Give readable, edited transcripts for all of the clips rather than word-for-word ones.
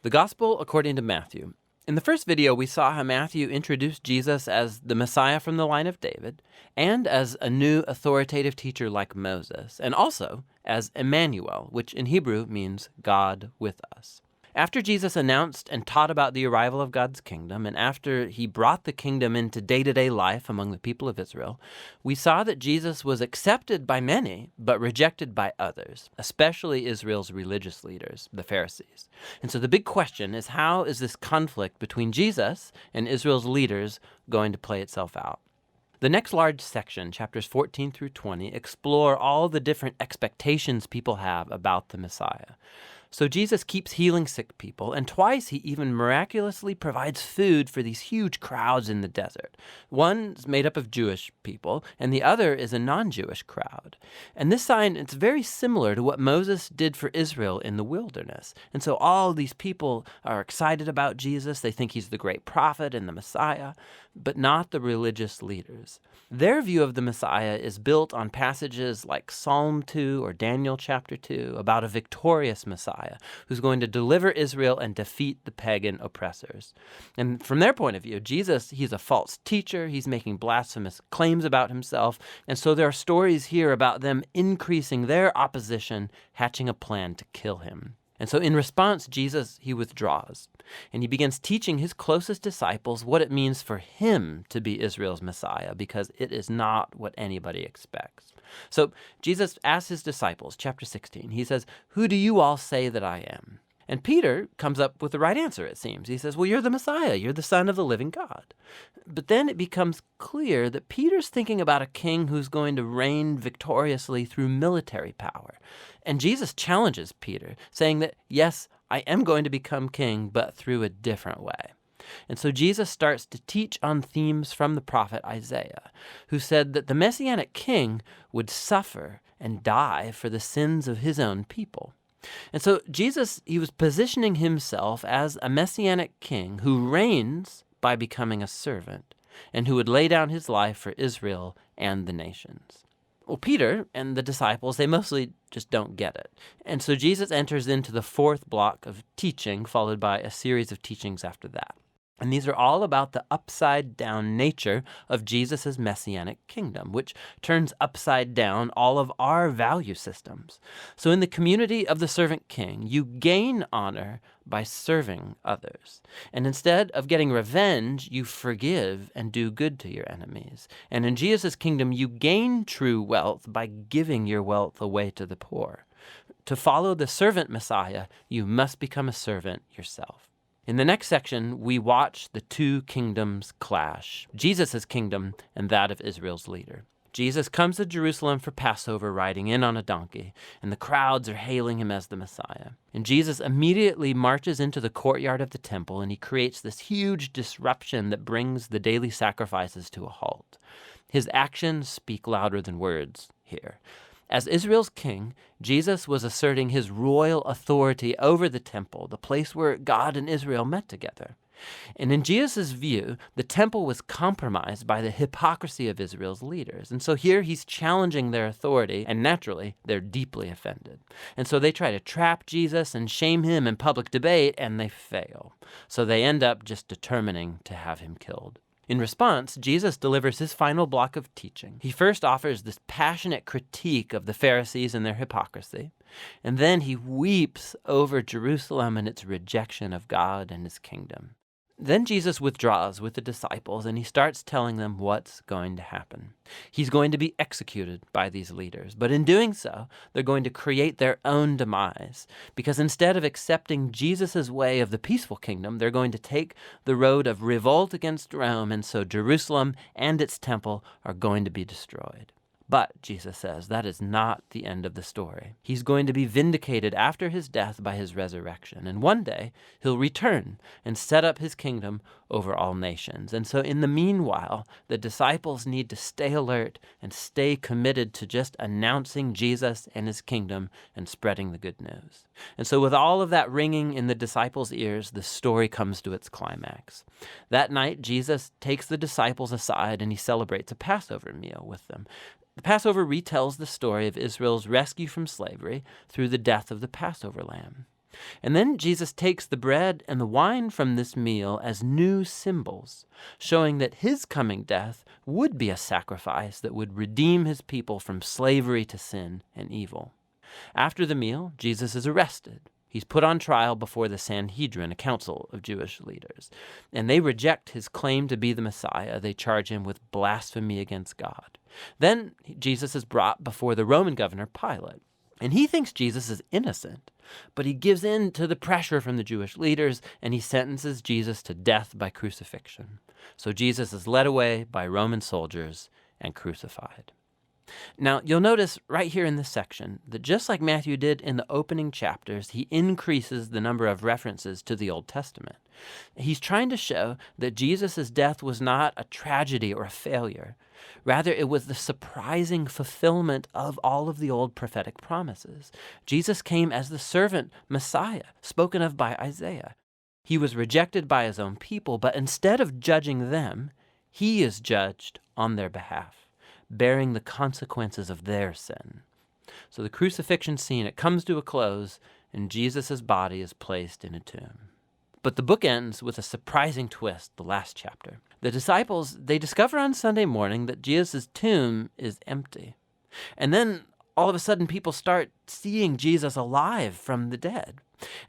The Gospel according to Matthew. In the first video, we saw how Matthew introduced Jesus as the Messiah from the line of David, and as a new authoritative teacher like Moses, and also as Emmanuel, which in Hebrew means God with us. After Jesus announced and taught about the arrival of God's kingdom, and after he brought the kingdom into day-to-day life among the people of Israel, we saw that Jesus was accepted by many, but rejected by others, especially Israel's religious leaders, the Pharisees. And so the big question is, how is this conflict between Jesus and Israel's leaders going to play itself out? The next large section, chapters 14 through 20, explore all the different expectations people have about the Messiah. So Jesus keeps healing sick people, and twice he even miraculously provides food for these huge crowds in the desert. One's made up of Jewish people, and the other is a non-Jewish crowd. And this sign, it's very similar to what Moses did for Israel in the wilderness. And so all these people are excited about Jesus. They think he's the great prophet and the Messiah, but not the religious leaders. Their view of the Messiah is built on passages like Psalm 2 or Daniel chapter 2 about a victorious Messiah who's going to deliver Israel and defeat the pagan oppressors. And from their point of view, Jesus, he's a false teacher. He's making blasphemous claims about himself. And so there are stories here about them increasing their opposition, hatching a plan to kill him. And so in response, Jesus, he withdraws, and he begins teaching his closest disciples what it means for him to be Israel's Messiah, because it is not what anybody expects. So Jesus asks his disciples, chapter 16, he says, "Who do you all say that I am?" And Peter comes up with the right answer, it seems. He says, "Well, you're the Messiah. You're the Son of the living God." But then it becomes clear that Peter's thinking about a king who's going to reign victoriously through military power. And Jesus challenges Peter, saying that, yes, I am going to become king, but through a different way. And so Jesus starts to teach on themes from the prophet Isaiah, who said that the Messianic king would suffer and die for the sins of his own people. And so Jesus, he was positioning himself as a Messianic king who reigns by becoming a servant, and who would lay down his life for Israel and the nations. Well, Peter and the disciples, they mostly just don't get it. And so Jesus enters into the fourth block of teaching, followed by a series of teachings after that. And these are all about the upside-down nature of Jesus' messianic kingdom, which turns upside down all of our value systems. So in the community of the servant king, you gain honor by serving others. And instead of getting revenge, you forgive and do good to your enemies. And in Jesus' kingdom, you gain true wealth by giving your wealth away to the poor. To follow the servant Messiah, you must become a servant yourself. In the next section, we watch the two kingdoms clash, Jesus' kingdom and that of Israel's leader. Jesus comes to Jerusalem for Passover riding in on a donkey, and the crowds are hailing him as the Messiah. And Jesus immediately marches into the courtyard of the temple, and he creates this huge disruption that brings the daily sacrifices to a halt. His actions speak louder than words here. As Israel's king, Jesus was asserting his royal authority over the temple, the place where God and Israel met together. And in Jesus' view, the temple was compromised by the hypocrisy of Israel's leaders. And so here he's challenging their authority, and naturally, they're deeply offended. And so they try to trap Jesus and shame him in public debate, and they fail. So they end up just determining to have him killed. In response, Jesus delivers his final block of teaching. He first offers this passionate critique of the Pharisees and their hypocrisy, and then he weeps over Jerusalem and its rejection of God and his kingdom. Then Jesus withdraws with the disciples, and he starts telling them what's going to happen. He's going to be executed by these leaders, but in doing so, they're going to create their own demise, because instead of accepting Jesus' way of the peaceful kingdom, they're going to take the road of revolt against Rome, and so Jerusalem and its temple are going to be destroyed. But, Jesus says, that is not the end of the story. He's going to be vindicated after his death by his resurrection. And one day, he'll return and set up his kingdom over all nations. And so in the meanwhile, the disciples need to stay alert and stay committed to just announcing Jesus and his kingdom and spreading the good news. And so with all of that ringing in the disciples' ears, the story comes to its climax. That night, Jesus takes the disciples aside and he celebrates a Passover meal with them. The Passover retells the story of Israel's rescue from slavery through the death of the Passover lamb. And then Jesus takes the bread and the wine from this meal as new symbols, showing that his coming death would be a sacrifice that would redeem his people from slavery to sin and evil. After the meal, Jesus is arrested. He's put on trial before the Sanhedrin, a council of Jewish leaders, and they reject his claim to be the Messiah. They charge him with blasphemy against God. Then Jesus is brought before the Roman governor Pilate, and he thinks Jesus is innocent, but he gives in to the pressure from the Jewish leaders, and he sentences Jesus to death by crucifixion. So Jesus is led away by Roman soldiers and crucified. Now, you'll notice right here in this section that just like Matthew did in the opening chapters, he increases the number of references to the Old Testament. He's trying to show that Jesus' death was not a tragedy or a failure. Rather, it was the surprising fulfillment of all of the old prophetic promises. Jesus came as the servant Messiah, spoken of by Isaiah. He was rejected by his own people, but instead of judging them, he is judged on their behalf, bearing the consequences of their sin. So the crucifixion scene, it comes to a close, and Jesus' body is placed in a tomb. But the book ends with a surprising twist, the last chapter. The disciples, they discover on Sunday morning that Jesus' tomb is empty. And then all of a sudden people start seeing Jesus alive from the dead.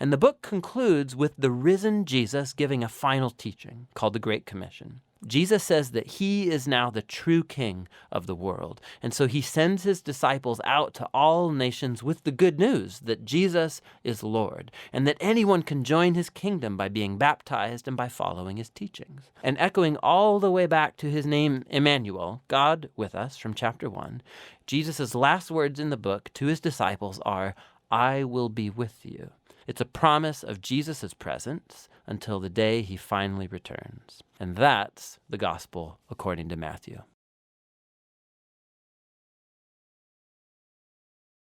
And the book concludes with the risen Jesus giving a final teaching called the Great Commission. Jesus says that he is now the true king of the world. And so he sends his disciples out to all nations with the good news that Jesus is Lord and that anyone can join his kingdom by being baptized and by following his teachings. And echoing all the way back to his name, Emmanuel, God with us, from chapter 1, Jesus' last words in the book to his disciples are, "I will be with you." It's a promise of Jesus' presence until the day he finally returns. And that's the gospel according to Matthew.